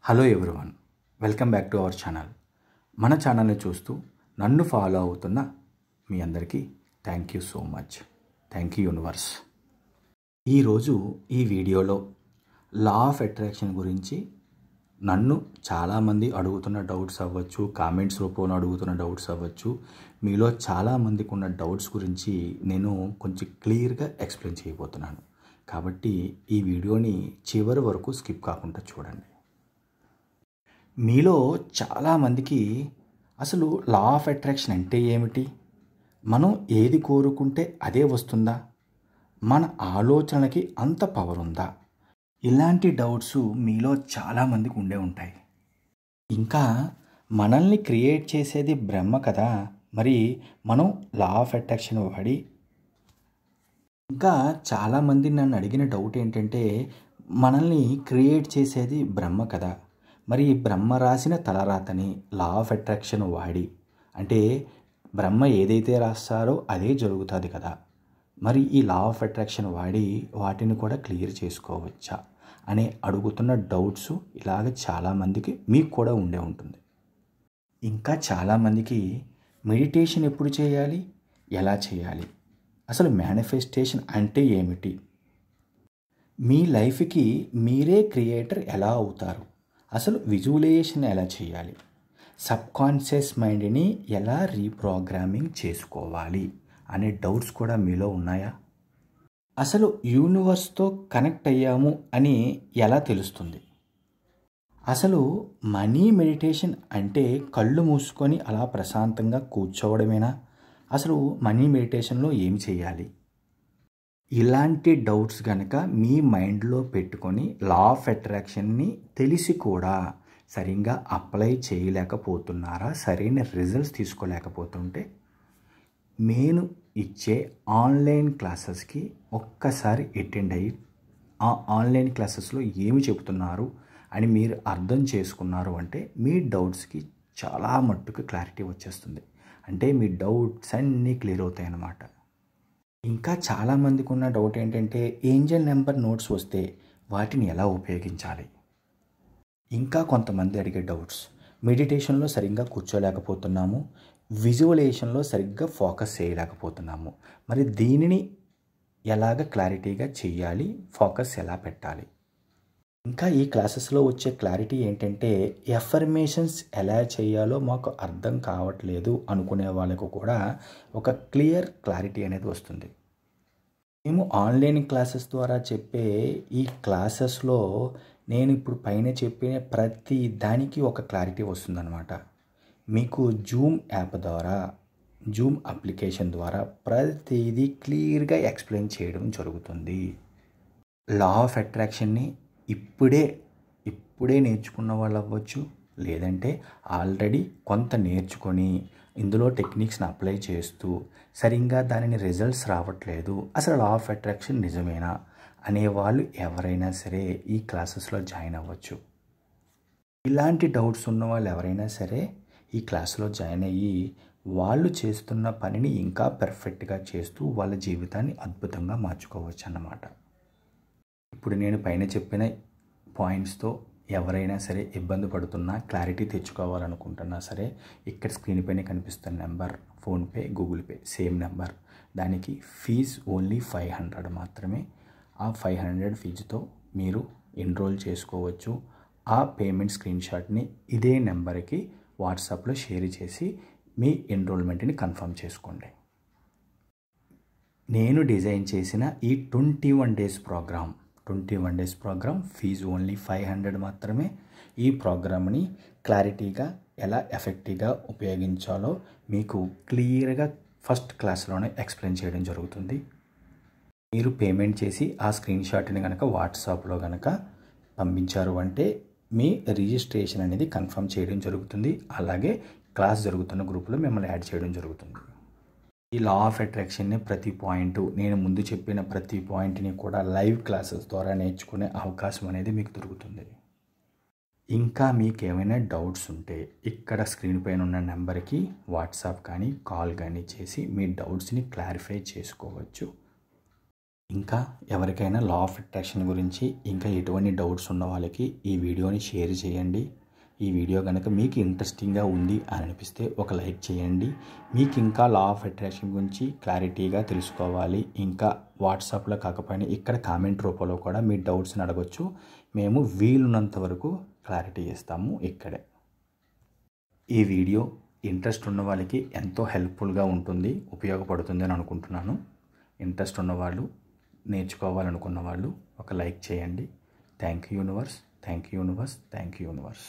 Hello everyone, welcome back to our channel. మన ఛానల్ని చూస్తూ నన్ను ఫాలో అవుతున్న మీ అందరికీ thank you so much. Thank you universe. ఈరోజు ఈ వీడియోలో లా ఆఫ్ అట్రాక్షన్ గురించి నన్ను చాలామంది అడుగుతున్న డౌట్స్ అవ్వచ్చు, కామెంట్స్ రూపంలో అడుగుతున్న డౌట్స్ అవ్వచ్చు, మీలో చాలామందికి ఉన్న డౌట్స్ గురించి నేను కొంచెం క్లియర్గా ఎక్స్ప్లెయిన్ చేయబోతున్నాను. కాబట్టి ఈ వీడియోని చివరి వరకు స్కిప్ కాకుండా చూడండి. మీలో చాలామందికి అసలు లా ఆఫ్ అట్రాక్షన్ అంటే ఏమిటి, మనం ఏది కోరుకుంటే అదే వస్తుందా, మన ఆలోచనలకి అంత పవర్ ఉందా, ఇలాంటి డౌట్స్ మీలో చాలామందికి ఉండే ఉంటాయి. ఇంకా మనల్ని క్రియేట్ చేసేది బ్రహ్మ కదా, మరి మనం లా ఆఫ్ అట్రాక్షన్ వాడి ఇంకా చాలామంది నన్ను అడిగిన డౌట్ ఏంటంటే, మనల్ని క్రియేట్ చేసేది బ్రహ్మ కదా, మరి బ్రహ్మ రాసిన తలరాతని లా ఆఫ్ అట్రాక్షన్ వాడి, అంటే బ్రహ్మ ఏదైతే రాస్తారో అదే జరుగుతుంది కదా, మరి ఈ లా ఆఫ్ అట్రాక్షన్ వాడి వాటిని కూడా క్లియర్ చేసుకోవచ్చా అని అడుగుతున్న డౌట్స్ ఇలాగ చాలామందికి మీకు కూడా ఉండే ఉంటుంది. ఇంకా చాలామందికి మెడిటేషన్ ఎప్పుడు చేయాలి, ఎలా చేయాలి, అసలు మేనిఫెస్టేషన్ అంటే ఏమిటి, మీ లైఫ్కి మీరే క్రియేటర్ ఎలా అవుతారు, అసలు విజువలైజేషన్ ఎలా చేయాలి, సబ్కాన్షియస్ మైండ్ని ఎలా రీప్రోగ్రామింగ్ చేసుకోవాలి అనే డౌట్స్ కూడా మీలో ఉన్నాయా? అసలు యూనివర్స్తో కనెక్ట్ అయ్యాము అని ఎలా తెలుస్తుంది, అసలు మనీ మెడిటేషన్ అంటే కళ్ళు మూసుకొని అలా ప్రశాంతంగా కూర్చోవడమేనా, అసలు మనీ మెడిటేషన్లో ఏమి చేయాలి, ఇలాంటి డౌట్స్ కనుక మీ మైండ్లో పెట్టుకొని లా ఆఫ్ అట్రాక్షన్ని తెలిసి కూడా సరిగ్గా అప్లై చేయలేకపోతున్నారా, సరైన రిజల్ట్స్ తీసుకోలేకపోతుంటే నేను ఇచ్చే ఆన్లైన్ క్లాసెస్కి ఒక్కసారి అటెండ్ అయ్యి ఆ ఆన్లైన్ క్లాసెస్లో ఏమి చెబుతున్నారు అని మీరు అర్థం చేసుకున్నారు అంటే మీ డౌట్స్కి చాలా మట్టుకు క్లారిటీ వచ్చేస్తుంది. అంటే మీ డౌట్స్ అన్నీ క్లియర్ అవుతాయి అన్నమాట. ఇంకా చాలామందికి ఉన్న డౌట్ ఏంటంటే, ఏంజల్ నెంబర్ నోట్స్ వస్తే వాటిని ఎలా ఉపయోగించాలి. ఇంకా కొంతమంది అడిగే డౌట్స్, మెడిటేషన్లో సరిగ్గా కూర్చోలేకపోతున్నాము, విజువలైజేషన్లో సరిగ్గా ఫోకస్ చేయలేకపోతున్నాము, మరి దీనిని ఎలాగ క్లారిటీగా చేయాలి, ఫోకస్ ఎలా పెట్టాలి. ఇంకా ఈ క్లాసెస్లో వచ్చే క్లారిటీ ఏంటంటే, ఎఫర్మేషన్స్ ఎలా చేయాలో మాకు అర్థం కావట్లేదు అనుకునే వాళ్ళకు కూడా ఒక క్లియర్ క్లారిటీ అనేది వస్తుంది. మేము ఆన్లైన్ క్లాసెస్ ద్వారా చెప్పే ఈ క్లాసెస్లో నేను ఇప్పుడు పైన చెప్పిన ప్రతి దానికి ఒక క్లారిటీ వస్తుందన్నమాట. మీకు జూమ్ యాప్ ద్వారా, జూమ్ అప్లికేషన్ ద్వారా ప్రతిదీ క్లియర్గా ఎక్స్ప్లెయిన్ చేయడం జరుగుతుంది. లా ఆఫ్ అట్రాక్షన్ని ఇప్పుడే నేర్చుకున్న వాళ్ళు అవ్వచ్చు, లేదంటే ఆల్రెడీ కొంత నేర్చుకొని ఇందులో టెక్నిక్స్ని అప్లై చేస్తూ సరిగ్గా దానిని రిజల్ట్స్ రావట్లేదు, అసలు లా ఆఫ్ అట్రాక్షన్ నిజమేనా అనేవాళ్ళు ఎవరైనా సరే ఈ క్లాసెస్లో జాయిన్ అవ్వచ్చు. ఇలాంటి డౌట్స్ ఉన్న వాళ్ళు ఎవరైనా సరే ఈ క్లాస్లో జాయిన్ అయ్యి వాళ్ళు చేస్తున్న పనిని ఇంకా పర్ఫెక్ట్గా చేస్తూ వాళ్ళ జీవితాన్ని అద్భుతంగా మార్చుకోవచ్చు అన్నమాట. ఇప్పుడు నేను పైన చెప్పిన పాయింట్స్తో ఎవరైనా సరే ఇబ్బంది పడుతున్నా, క్లారిటీ తెచ్చుకోవాలనుకుంటున్నా సరే, ఇక్కడ స్క్రీన్ పైన కనిపిస్తున్న number PhonePe, Google pay same number, దానికి ఫీజు ఓన్లీ 500 మాత్రమే. ఆ 500 ఫీజుతో మీరు ఎన్రోల్ చేసుకోవచ్చు. ఆ పేమెంట్ స్క్రీన్ షాట్ని ఇదే నెంబర్కి వాట్సాప్లో షేర్ చేసి మీ ఎన్రోల్మెంట్ని కన్ఫర్మ్ చేసుకోండి. నేను డిజైన్ చేసిన ఈ 21 డేస్ ప్రోగ్రామ్ ఫీజు ఓన్లీ 500 మాత్రమే. ఈ ప్రోగ్రామ్ని క్లారిటీగా ఎలా ఎఫెక్టివ్గా ఉపయోగించాలో మీకు క్లియర్గా ఫస్ట్ క్లాస్లోనే ఎక్స్ప్లెయిన్ చేయడం జరుగుతుంది. మీరు పేమెంట్ చేసి ఆ స్క్రీన్ షాట్ని కనుక వాట్సాప్లో కనుక పంపించారు అంటే మీ రిజిస్ట్రేషన్ అనేది కన్ఫర్మ్ చేయడం జరుగుతుంది. అలాగే క్లాస్ జరుగుతున్న గ్రూప్లో మిమ్మల్ని యాడ్ చేయడం జరుగుతుంది. ఈ లా ఆఫ్ అట్రాక్షన్ని ప్రతి పాయింట్, నేను ముందు చెప్పిన ప్రతి పాయింట్ని కూడా లైవ్ క్లాసెస్ ద్వారా నేర్చుకునే అవకాశం అనేది మీకు దొరుకుతుంది. ఇంకా మీకు ఏమైనా డౌట్స్ ఉంటే ఇక్కడ స్క్రీన్ పైన ఉన్న నెంబర్కి వాట్సాప్ కానీ కాల్ కానీ చేసి మీ డౌట్స్ని క్లారిఫై చేసుకోవచ్చు. ఇంకా ఎవరికైనా లా ఆఫ్ అట్రాక్షన్ గురించి ఇంకా ఎటువంటి డౌట్స్ ఉన్న వాళ్ళకి ఈ వీడియోని షేర్ చేయండి. ఈ వీడియో కనుక మీకు ఇంట్రెస్టింగ్గా ఉంది అని అనిపిస్తే ఒక లైక్ చేయండి. మీకు ఇంకా లా ఆఫ్ అట్రాక్షన్ గురించి క్లారిటీగా తెలుసుకోవాలి, ఇంకా వాట్సాప్లో కాకపోయినా ఇక్కడ కామెంట్ రూపంలో కూడా మీ డౌట్స్ని అడగొచ్చు. మేము వీలున్నంత వరకు క్లారిటీ ఇస్తాము ఇక్కడే. ఈ వీడియో ఇంట్రెస్ట్ ఉన్న వాళ్ళకి ఎంతో హెల్ప్ఫుల్గా ఉంటుంది, ఉపయోగపడుతుంది అని అనుకుంటున్నాను. ఇంట్రెస్ట్ ఉన్నవాళ్ళు, నేర్చుకోవాలనుకున్న వాళ్ళు ఒక లైక్ చేయండి. Thank you universe, thank you universe, thank you universe.